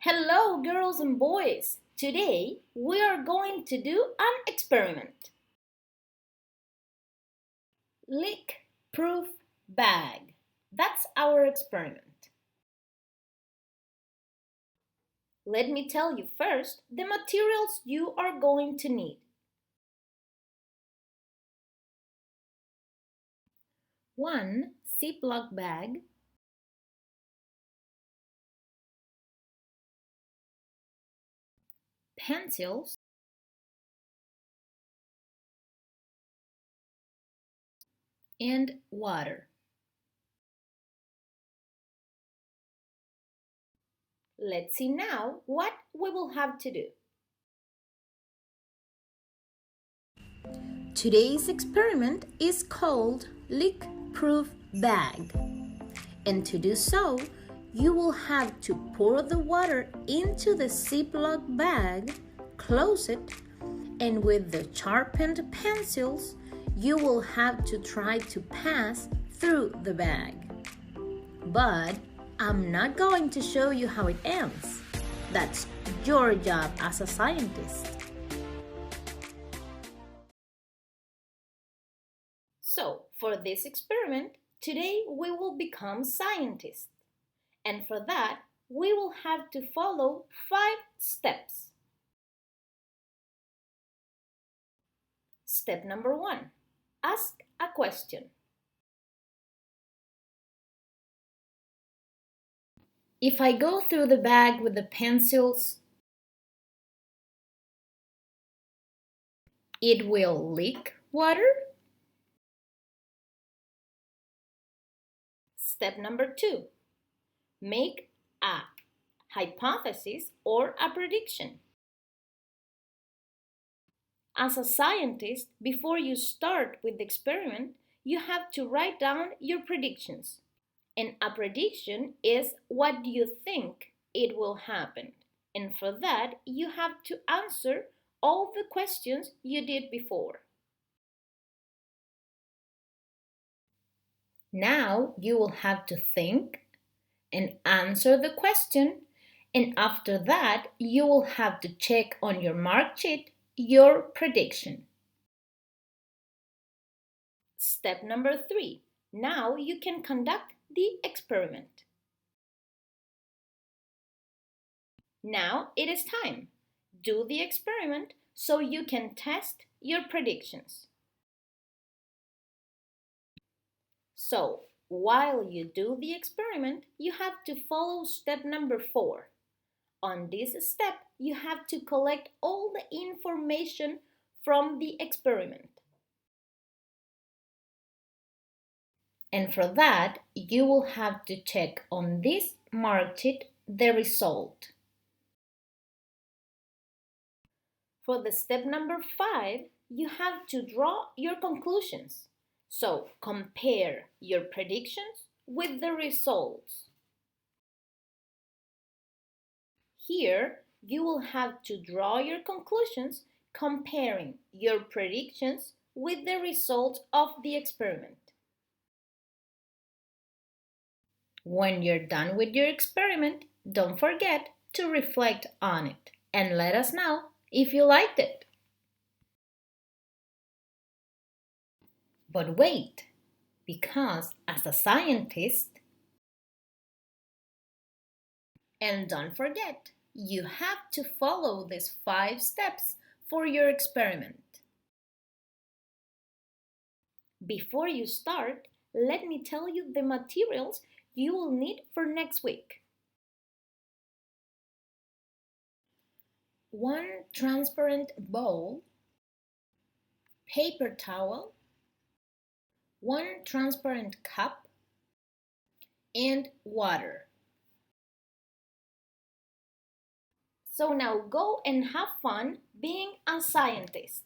Hello, girls and boys! Today we are going to do an experiment. Leak-proof bag. That's our experiment. Let me tell you first the materials you are going to need. 1 Ziploc bag, pencils, and water. Let's see now what we will have to do. Today's experiment is called leak-proof bag. And to do so, you will have to pour the water into the Ziploc bag, close it, and with the sharpened pencils, you will have to try to pass through the bag. But I'm not going to show you how it ends. That's your job as a scientist. So, for this experiment, today we will become scientists. And for that, we will have to follow 5 steps. Step number 1. Ask a question. If I go through the bag with the pencils, it will leak water? Step number 2. Make a hypothesis or a prediction. As a scientist, before you start with the experiment, you have to write down your predictions. And a prediction is what you think it will happen. And for that, you have to answer all the questions you did before. Now you will have to think and answer the question, and after that, you will have to check on your mark sheet your prediction. Step number 3. Now you can conduct the experiment. Now it is time. Do the experiment so you can test your predictions. So, while you do the experiment, you have to follow step number 4. On this step, you have to collect all the information from the experiment. And for that, you will have to check on this mark sheet the result. For the step number 5, you have to draw your conclusions. So compare your predictions with the results. Here, you will have to draw your conclusions comparing your predictions with the results of the experiment. When you're done with your experiment, don't forget to reflect on it and let us know if you liked it. But wait, because as a scientist, and don't forget, you have to follow these 5 steps for your experiment. Before you start, let me tell you the materials you will need for next week. 1 transparent bowl, paper towel, 1 transparent cup, and water. So now go and have fun being a scientist.